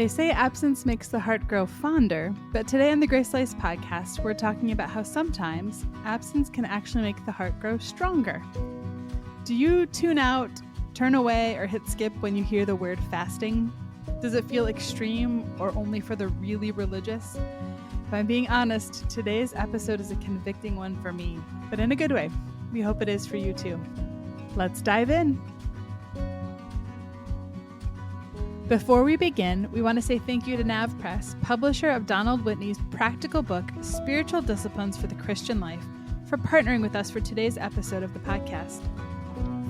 They say absence makes the heart grow fonder, but today on the Grace Life podcast, we're talking about how sometimes absence can actually make the heart grow stronger. Do you tune out, turn away, or hit skip when you hear the word fasting? Does it feel extreme or only for the really religious? If I'm being honest, today's episode is a convicting one for me, but in a good way. We hope it is for you too. Let's dive in. Before we begin, we want to say thank you to Nav Press, publisher of Donald Whitney's practical book, Spiritual Disciplines for the Christian Life, for partnering with us for today's episode of the podcast.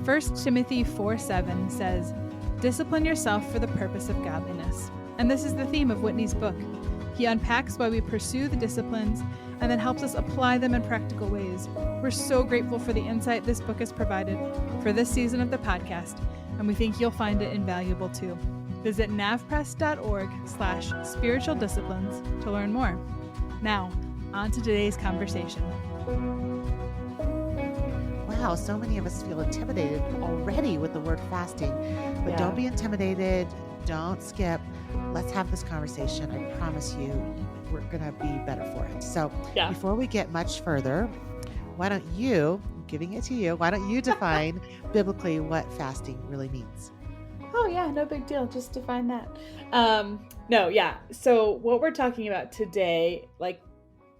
1 Timothy 4:7 says, "Discipline yourself for the purpose of godliness." And this is the theme of Whitney's book. He unpacks why we pursue the disciplines and then helps us apply them in practical ways. We're so grateful for the insight this book has provided for this season of the podcast, and we think you'll find it invaluable too. Visit navpress.org/spiritual disciplines to learn more. Now, on to today's conversation. Wow, so many of us feel intimidated already with the word fasting, but don't be intimidated. Don't skip. Let's have this conversation. I promise you, we're going to be better for it. So before we get much further, why don't you define biblically what fasting really means? Oh yeah, no big deal. Just define that. So what we're talking about today,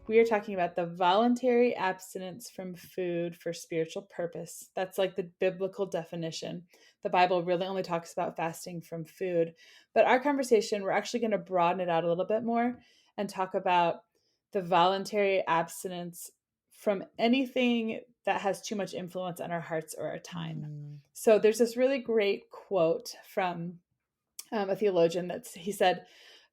we are talking about the voluntary abstinence from food for spiritual purpose. That's like the biblical definition. The Bible really only talks about fasting from food. But our conversation, we're actually going to broaden it out a little bit more and talk about the voluntary abstinence from anything that has too much influence on our hearts or our time. So there's this really great quote from a theologian he said,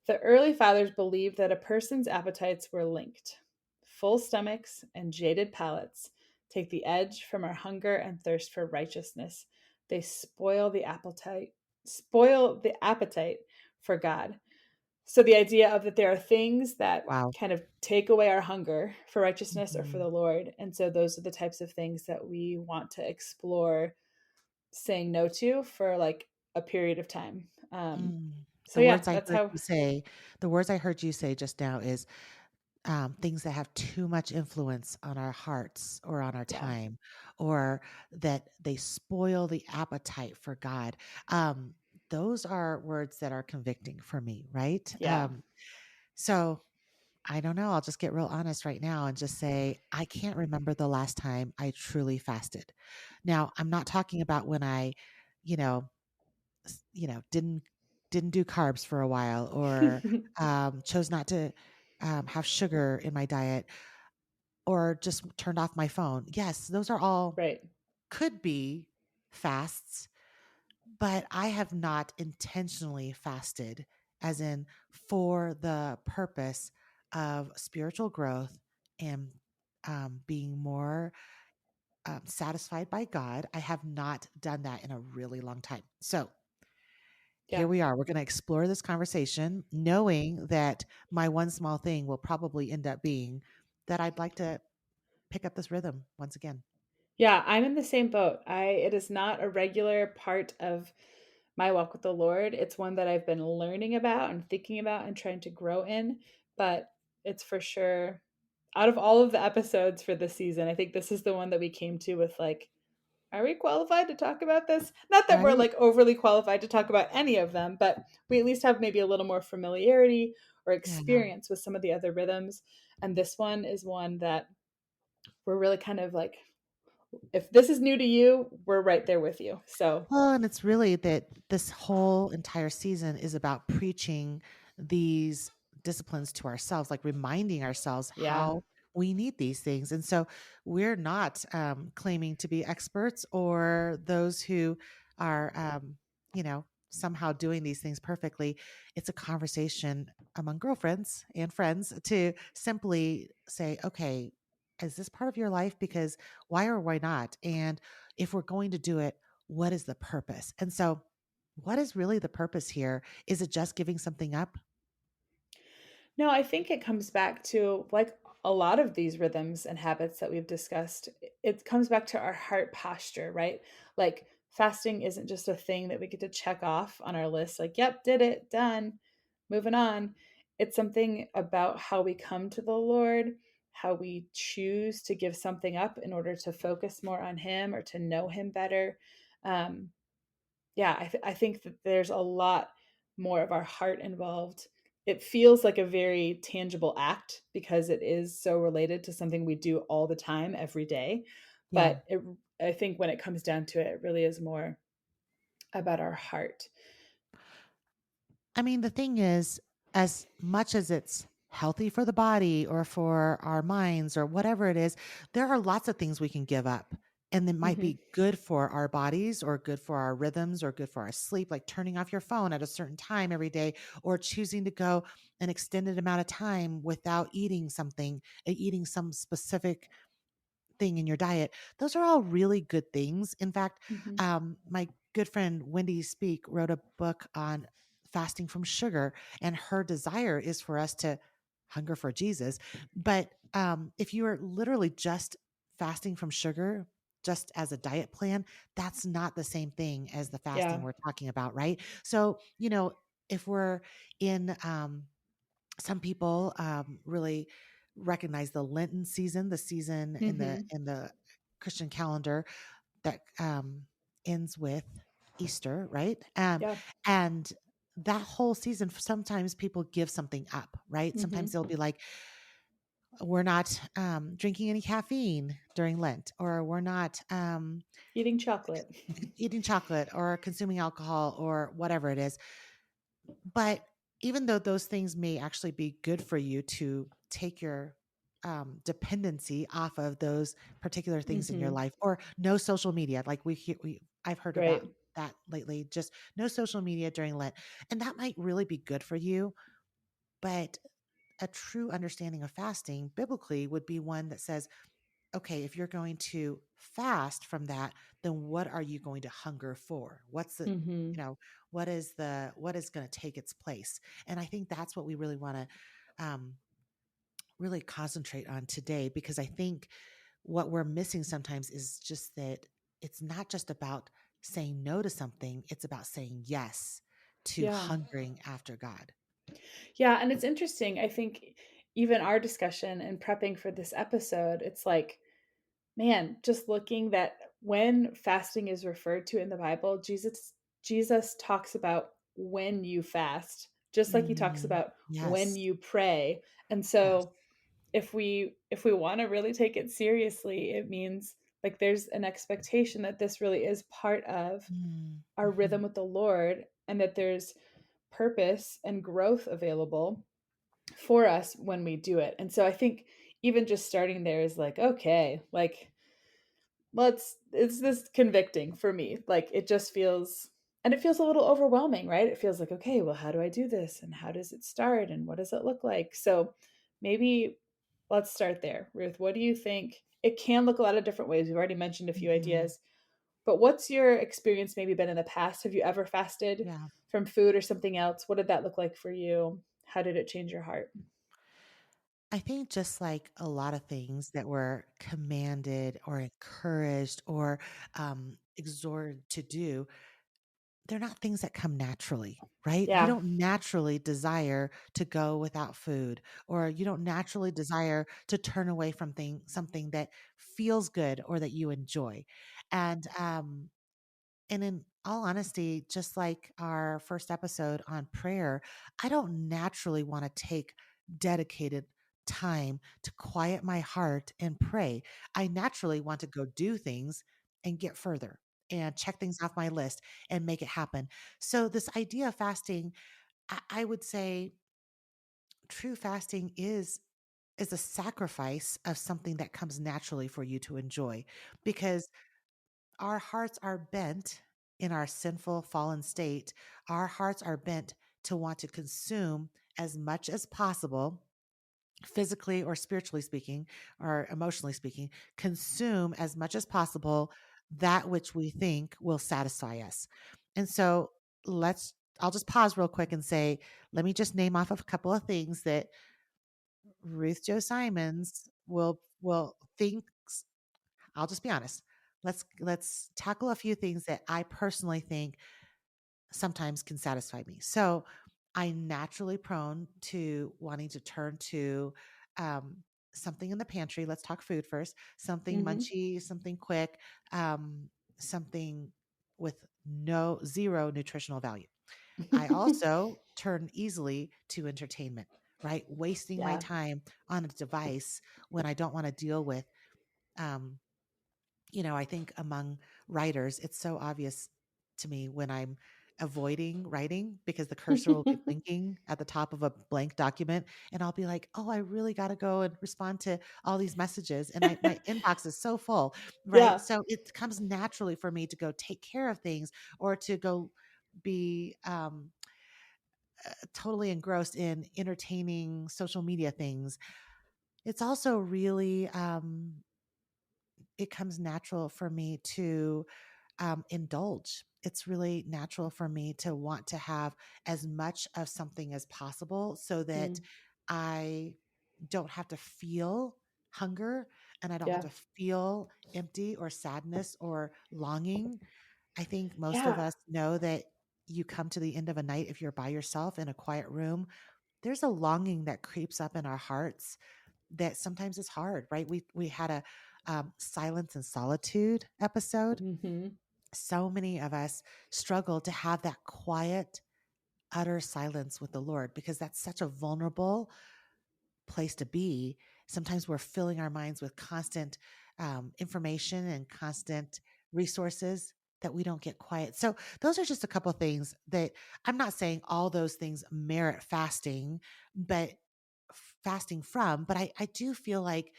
"The early fathers believed that a person's appetites were linked. Full stomachs and jaded palates take the edge from our hunger and thirst for righteousness. They spoil the appetite for God." So the idea of that there are things that kind of take away our hunger for righteousness or for the Lord. And so those are the types of things that we want to explore saying no to for like a period of time. The words I heard you say just now is things that have too much influence on our hearts or on our time, or that they spoil the appetite for God. Those are words that are convicting for me, right? So I don't know. I'll just get real honest right now and just say, I can't remember the last time I truly fasted. Now, I'm not talking about when I, you know, didn't do carbs for a while, or chose not to have sugar in my diet, or just turned off my phone. Yes, those are all could be fasts, but I have not intentionally fasted, as in for the purpose of spiritual growth and being more satisfied by God. I have not done that in a really long time. So here we are. We're going to explore this conversation, knowing that my one small thing will probably end up being that I'd like to pick up this rhythm once again. Yeah, I'm in the same boat. It is not a regular part of my walk with the Lord. It's one that I've been learning about and thinking about and trying to grow in, but it's for sure out of all of the episodes for this season, I think this is the one that we came to with like, are we qualified to talk about this? Not that we're like overly qualified to talk about any of them, but we at least have maybe a little more familiarity or experience with some of the other rhythms. And this one is one that we're really kind of like, if this is new to you, we're right there with you. So, well, and it's really that this whole entire season is about preaching these disciplines to ourselves, like reminding ourselves how we need these things. And so we're not claiming to be experts or those who are, somehow doing these things perfectly. It's a conversation among girlfriends and friends to simply say, okay, is this part of your life? Because why or why not? And if we're going to do it, what is the purpose? And so what is really the purpose here? Is it just giving something up? No, I think it comes back to like a lot of these rhythms and habits that we've discussed. It comes back to our heart posture, right? Like fasting isn't just a thing that we get to check off on our list, like, yep, did it, done. moving on. It's something about how we come to the Lord, how we choose to give something up in order to focus more on Him or to know Him better. Um, yeah, I think that there's a lot more of our heart involved. It feels like a very tangible act because it is so related to something we do all the time, every day. Yeah. But I think when it comes down to it, it really is more about our heart. I mean, the thing is, as much as it's healthy for the body or for our minds or whatever it is, there are lots of things we can give up. And that might Hmm. be good for our bodies or good for our rhythms or good for our sleep, like turning off your phone at a certain time every day or choosing to go an extended amount of time without eating something, eating some specific thing in your diet. Those are all really good things. In fact, Hmm. my good friend Wendy Speake wrote a book on fasting from sugar, and her desire is for us to hunger for Jesus. But if you are literally just fasting from sugar, just as a diet plan, that's not the same thing as the fasting Yeah. we're talking about, right? So, if we're in some people really recognize the Lenten season, the season in the Hmm. Christian calendar that ends with Easter, right? Yeah. And that whole season, sometimes people give something up, right? Sometimes Hmm. they'll be like, "We're not drinking any caffeine during Lent," or "We're not Eating chocolate. eating chocolate or consuming alcohol," or whatever it is. But even though those things may actually be good for you to take your dependency off of those particular things in your Hmm. life, or no social media, like I've heard about Right. that lately, just no social media during Lent. And that might really be good for you. But a true understanding of fasting biblically would be one that says, okay, if you're going to fast from that, then what are you going to hunger for? What's the, Hmm. you know, what is going to take its place? And I think that's what we really want to really concentrate on today, because I think what we're missing sometimes is just that it's not just about saying no to something, it's about saying yes to Yeah. hungering after God. Yeah. And it's interesting. I think even our discussion and prepping for this episode, it's like, man, just looking that when fasting is referred to in the Bible, Jesus talks about when you fast, just like he talks Mhm. about when Yes. you pray. And Yes. so if we want to really take it seriously, it means like there's an expectation that this really is part of our Mm-hmm. rhythm with the Lord and that there's purpose and growth available for us when we do it. And so I think even just starting there is like, okay, like it's this convicting for me. Like it just feels and it feels a little overwhelming, right? It feels like, okay, well, how do I do this? And how does it start? And what does it look like? So maybe let's start there. Ruth, what do you think? It can look a lot of different ways. We've already mentioned a few Mm-hmm. ideas, but what's your experience maybe been in the past? Have you ever fasted Yeah. from food or something else? What did that look like for you? How did it change your heart? I think just like a lot of things that were commanded or encouraged or exhorted to do, they're not things that come naturally, right? You Yeah. don't naturally desire to go without food, or you don't naturally desire to turn away from something that feels good or that you enjoy. And and in all honesty, just like our first episode on prayer, I don't naturally want to take dedicated time to quiet my heart and pray. I naturally want to go do things and get further and check things off my list and make it happen. So, this idea of fasting, I would say true fasting is a sacrifice of something that comes naturally for you to enjoy, because our hearts are bent in our sinful, fallen state. Our hearts are bent to want to consume as much as possible, physically or spiritually speaking, or emotionally speaking, consume as much as possible that which we think will satisfy us. And so I'll just pause real quick and say, let me just name off a couple of things that Ruth Joe Simons will think. I'll just be honest. Let's tackle a few things that I personally think sometimes can satisfy me. So, I'm naturally prone to wanting to turn to um, something in the pantry. Let's talk food first. Something Mhm. munchy, something quick, something with no zero nutritional value. I also turn easily to entertainment, right? Wasting my Yeah. time on a device when I don't want to deal with um, I think among writers, it's so obvious to me when I'm avoiding writing because the cursor will be blinking at the top of a blank document and I'll be like, "Oh, I really got to go and respond to all these messages and my inbox is so full." Right? Yeah. So it comes naturally for me to go take care of things or to go be totally engrossed in entertaining social media things. It's also really it comes natural for me to indulge. It's really natural for me to want to have as much of something as possible so that Mm. I don't have to feel hunger and I don't have Yeah. to feel empty or sadness or longing. I think most of Yeah. us know that you come to the end of a night if you're by yourself in a quiet room. There's a longing that creeps up in our hearts that sometimes is hard, right? We had a silence and solitude episode. Mhm. So many of us struggle to have that quiet, utter silence with the Lord because that's such a vulnerable place to be. Sometimes we're filling our minds with constant information and constant resources that we don't get quiet. So, those are just a couple of things that I'm not saying all those things merit fasting, but fasting from, but I do feel like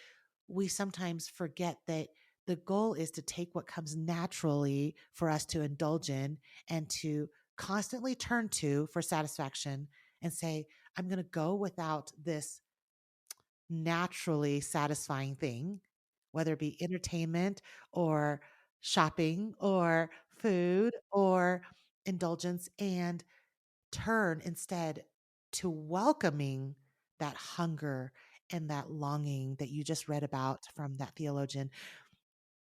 we sometimes forget that the goal is to take what comes naturally for us to indulge in and to constantly turn to for satisfaction and say, I'm going to go without this naturally satisfying thing, whether it be entertainment or shopping or food or indulgence, and turn instead to welcoming that hunger and that longing that you just read about from that theologian,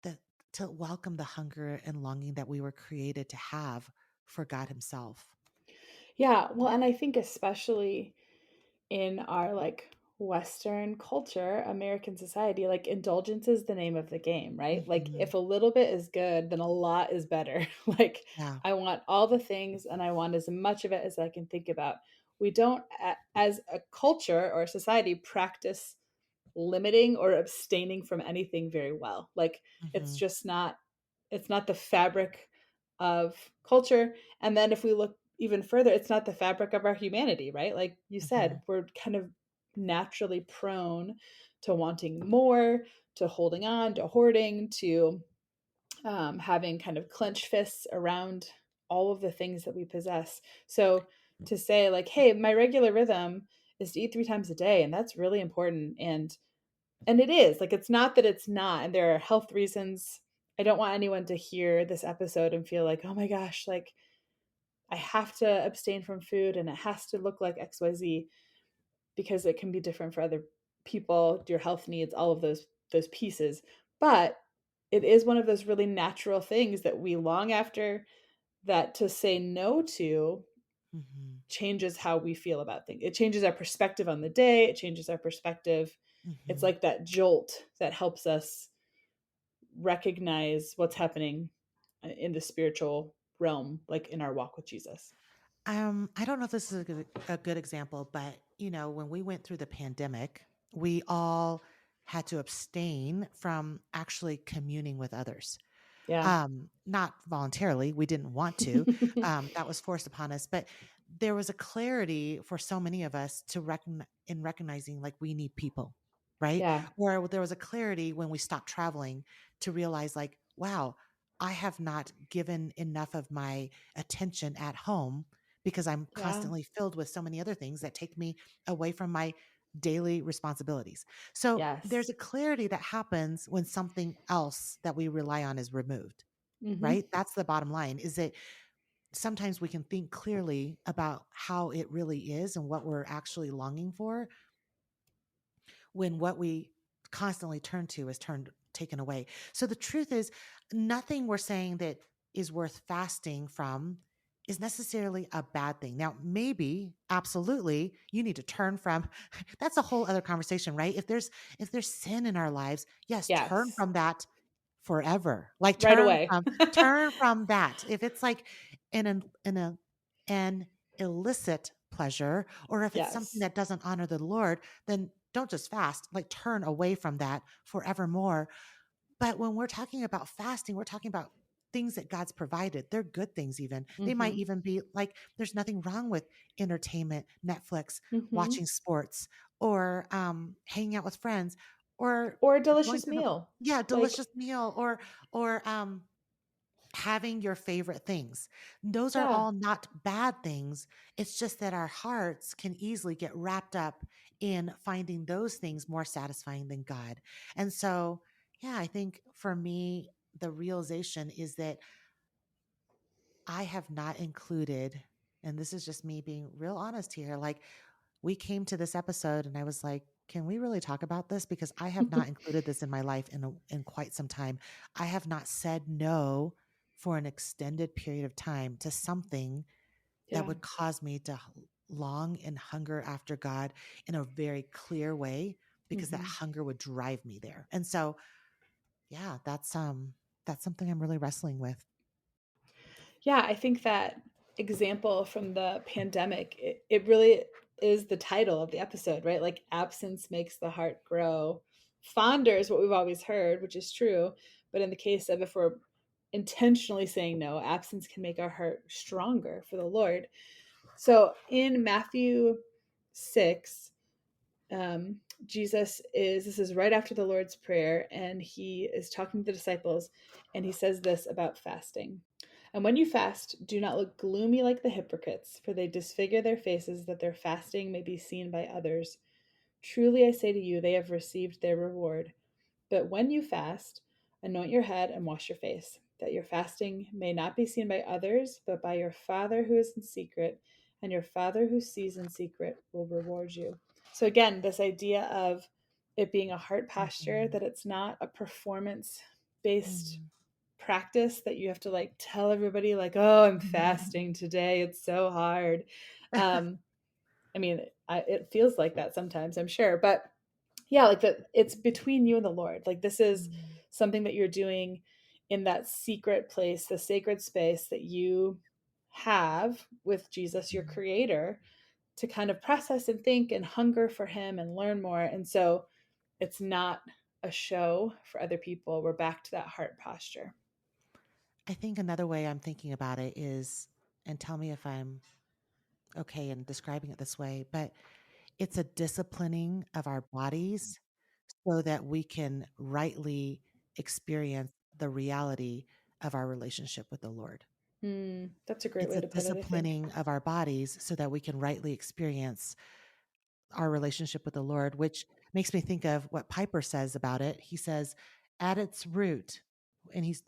that to welcome the hunger and longing that we were created to have for God Himself. Yeah, well, and I think especially in our, like, Western culture, American society, like, indulgence is the name of the game, right? Like, Mhm. if a little bit is good, then a lot is better. Like, Yeah. I want all the things, and I want as much of it as I can think about. We don't, as a culture or a society, practice limiting or abstaining from anything very well. Like, it's Mhm. just not it's not the fabric of culture. And then if we look even further, it's not the fabric of our humanity, right? Like you said, Mhm. we're kind of naturally prone to wanting more, to holding on, to hoarding, to having kind of clenched fists around all of the things that we possess. So to say, like, hey, my regular rhythm is to eat 3 times a day, and that's really important. And it is, like, it's not that it's not, and there are health reasons. I don't want anyone to hear this episode and feel like, "Oh my gosh, like, I have to abstain from food and it has to look like XYZ," because it can be different for other people, your health needs, all of those pieces. But it is one of those really natural things that we long after, that to say no to Mhm. changes how we feel about things. It changes our perspective on the day, it changes our perspective. It's Mhm. like that jolt that helps us recognize what's happening in the spiritual realm, like in our walk with Jesus. I don't know if this is a good example, but when we went through the pandemic, we all had to abstain from actually communing with others. Yeah. Not voluntarily, we didn't want to. That was forced upon us, but there was a clarity for so many of us to in recognizing like we need people, right? Yeah. Or there was a clarity when we stopped traveling to realize like, wow, I have not given enough of my attention at home because I'm Yeah. constantly filled with so many other things that take me away from my daily responsibilities. So Yes. there's a clarity that happens when something else that we rely on is removed, Mhm. right? That's the bottom line, is that sometimes we can think clearly about how it really is and what we're actually longing for when what we constantly turn to is taken away. So the truth is, nothing we're saying that is worth fasting from is necessarily a bad thing. Now, maybe, absolutely, you need to turn from that's a whole other conversation, right? If there's sin in our lives, yes, turn Yes. from that forever. Like Right away. turn from that. If it's like in a an illicit pleasure, or if it's something Yes. that doesn't honor the Lord, then don't just fast, like turn away from that forevermore. But when we're talking about fasting, we're talking about things that God's provided. They're good things, even. They might Mhm. even be like, there's nothing wrong with entertainment, Netflix, Mhm. watching sports, or hanging out with friends, or Or a going delicious to the, meal. yeah, Like, delicious meal, or having your favorite things. Those are yeah. all not bad things. It's just that our hearts can easily get wrapped up in finding those things more satisfying than God. And so, yeah, I think for me, the realization is that I have not included, and this is just me being real honest here. Like, we came to this episode and I was like, can we really talk about this? Because I have not included this in my life in quite some time. I have not said no for an extended period of time to something that Yeah. would cause me to long and hunger after God in a very clear way, because that Mhm. hunger would drive me there. And so, yeah, that's something I'm really wrestling with. Yeah, I think that example from the pandemic, it really is the title of the episode, right? Like, absence makes the heart grow fonder is what we've always heard, which is true. But in the case of if we're intentionally saying no, absence can make our heart stronger for the Lord. So in Matthew 6, Jesus is, this is right after the Lord's Prayer, and he is talking to the disciples, and he says this about fasting. And when you fast, do not look gloomy like the hypocrites, for they disfigure their faces that their fasting may be seen by others. Truly I say to you, they have received their reward. But when you fast, anoint your head and wash your face, that your fasting may not be seen by others, but by your Father who is in secret, and your Father who sees in secret will reward you. So, again, this idea of it being a heart posture, Mhm. that it's not a performance based Mhm. practice that you have to like tell everybody, like, oh, I'm fasting today. It's so hard. Um, I mean, it feels like that sometimes, I'm sure, but yeah, like that it's between you and the Lord. Like, this is Mhm. something that you're doing in that secret place, the sacred space that you have with Jesus, your Mhm. creator, to kind of process and think and hunger for him and learn more. And so it's not a show for other people. We're back to that heart posture. I think another way I'm thinking about it is, and tell me if I'm okay in describing it this way, but it's a disciplining of our bodies so that we can rightly experience the reality of our relationship with the Lord. That's a great It's way a to put it, I think. disciplining of our bodies so that we can rightly experience our relationship with the Lord, which makes me think of what Piper says about it. He says, at its root, and he's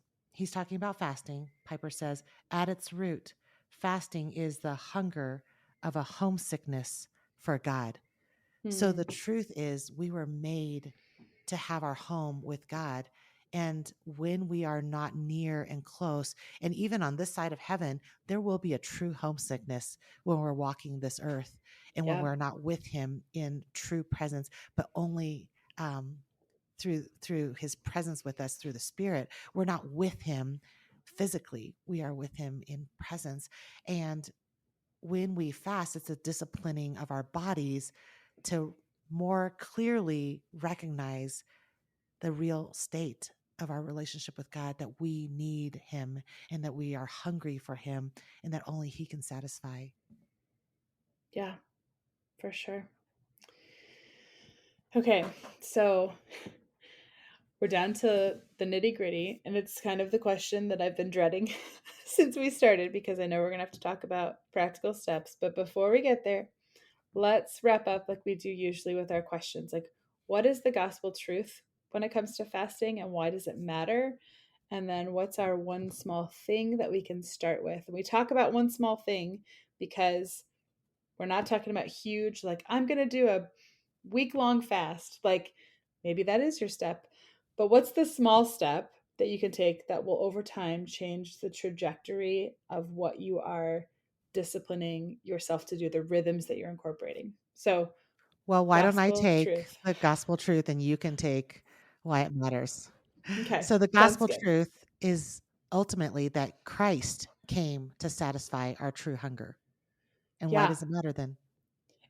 talking about fasting. Piper says, at its root, fasting is the hunger of a homesickness for God. So Hmm. the truth is, we were made to have our home with God. And when we are not near and close, and even on this side of heaven, there will be a true homesickness when we're walking this earth and when Yeah. we're not with Him in true presence, but only through His presence with us through the Spirit. We're not with Him physically; we are with Him in presence. And when we fast, it's a disciplining of our bodies to more clearly recognize the real state of our relationship with God, that we need Him and that we are hungry for Him and that only He can satisfy. Yeah, for sure. Okay. So we're down to the nitty gritty, and it's kind of the question that I've been dreading since we started, because I know we're going to have to talk about practical steps. But before we get there, let's wrap up like we do usually with our questions. Like, what is the gospel truth when it comes to fasting, and why does it matter? And then what's our one small thing that we can start with? And we talk about one small thing because we're not talking about huge, like, I'm going to do a week long fast. Like, maybe that is your step. But what's the small step? that you can take that will over time change the trajectory of what you are disciplining yourself to do, the rhythms that you're incorporating. So, Well, why don't I gospel take truth. the gospel truth and you can take why it matters? Okay, So the sounds gospel good. truth is ultimately that Christ came to satisfy our true hunger. And why Yeah, does it matter then?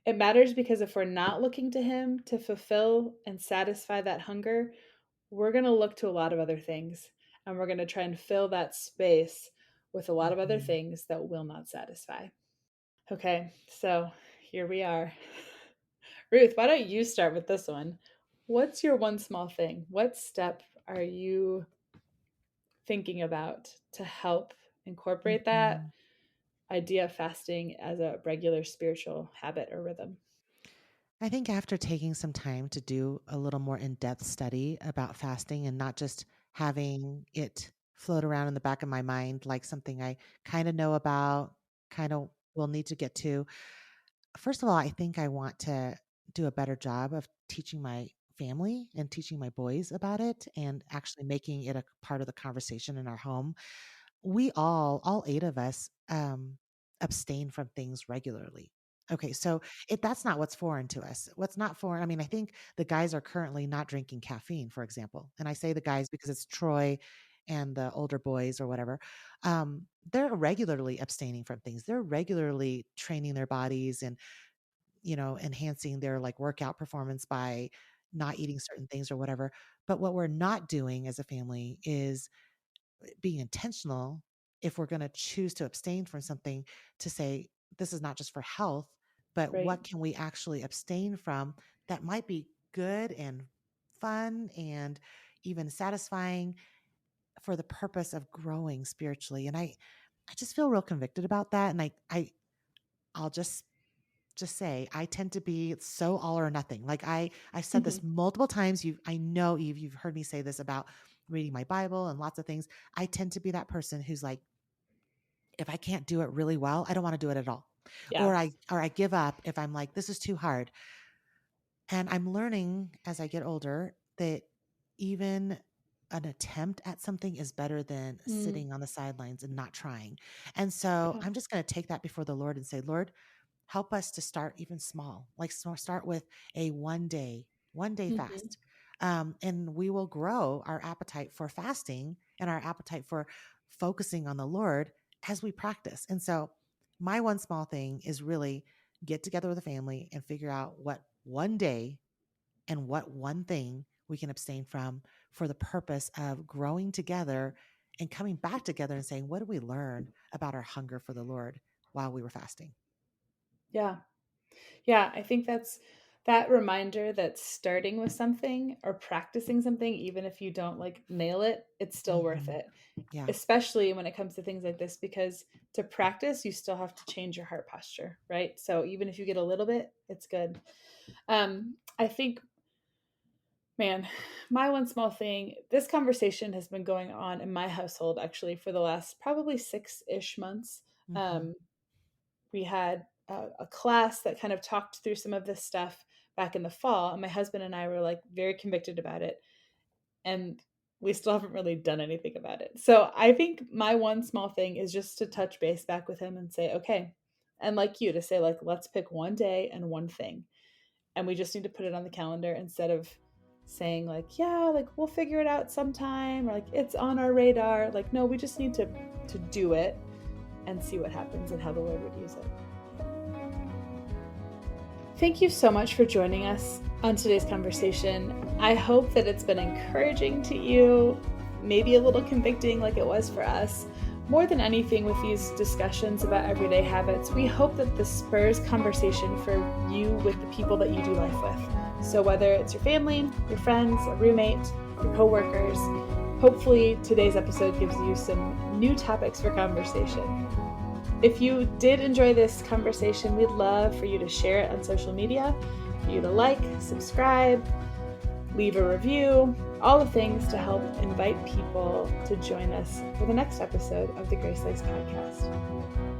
it matters because if we're not looking to Him to fulfill and satisfy that hunger, we're going to look to a lot of other things. And we're going to try and fill that space with a lot of other Mhm. things that will not satisfy. Okay, so here we are. Ruth, why don't you start with this one? What's your one small thing? What step are you thinking about to help incorporate that Mhm. idea of fasting as a regular spiritual habit or rhythm? I think after taking some time to do a little more in-depth study about fasting and not just having it float around in the back of my mind like something I kind of know about, kind of will need to get to. First of all, I think I want to do a better job of teaching my family and teaching my boys about it and actually making it a part of the conversation in our home. We all 8 of us, abstain from things regularly. Okay, so if that's not what's foreign to us. What's not foreign, I mean, I think the guys are currently not drinking caffeine, for example, and I say the guys because it's Troy and the older boys or whatever. They're regularly abstaining from things. They're regularly training their bodies and, enhancing their, like, workout performance by not eating certain things or whatever. But what we're not doing as a family is being intentional if we're going to choose to abstain from something to say this is not just for health, but Right? what can we actually abstain from that might be good and fun and even satisfying for the purpose of growing spiritually. And I just feel real convicted about that. And I'll just say I tend to be so all or nothing. Like I've said Hmm. this multiple times. I know Eve, you've heard me say this about reading my Bible and lots of things. I tend to be that person who's like, if I can't do it really well, I don't want to do it at all. Yeah. Or I give up if I'm like, this is too hard. And I'm learning as I get older that even an attempt at something is better than Mm, sitting on the sidelines and not trying. And so yeah. I'm just going to take that before the Lord and say, Lord, help us to start even small. Like start with a one day Hmm. fast. And we will grow our appetite for fasting and our appetite for focusing on the Lord as we practice. And so my one small thing is really get together with a family and figure out what one day and what one thing we can abstain from for the purpose of growing together and coming back together and saying, what did we learn about our hunger for the Lord while we were fasting? Yeah. Yeah. I think that's that reminder that starting with something or practicing something, even if you don't like nail it, it's still worth Mhm. it. Yeah. Especially when it comes to things like this, because to practice, you still have to change your heart posture, right? So even if you get a little bit, it's good. I think, man, my one small thing, this conversation has been going on in my household actually for the last probably 6-ish months. Mhm. Um, we had a class that kind of talked through some of this stuff back in the fall, and my husband and I were like very convicted about it, and we still haven't really done anything about it. So I think my one small thing is just to touch base back with him and say, okay, and like you to say, like, let's pick one day and one thing, and we just need to put it on the calendar instead of saying like, yeah, like we'll figure it out sometime, or like it's on our radar. Like, no, we just need to do it and see what happens and how the Lord would use it. Thank you so much for joining us on today's conversation. I hope that it's been encouraging to you, maybe a little convicting like it was for us. More than anything, with these discussions about everyday habits, we hope that this spurs conversation for you with the people that you do life with. So, whether it's your family, your friends, a roommate, your coworkers, hopefully today's episode gives you some new topics for conversation. If you did enjoy this conversation, we'd love for you to share it on social media, for you to like, subscribe, leave a review, all the things to help invite people to join us for the next episode of the Grace Lakes podcast.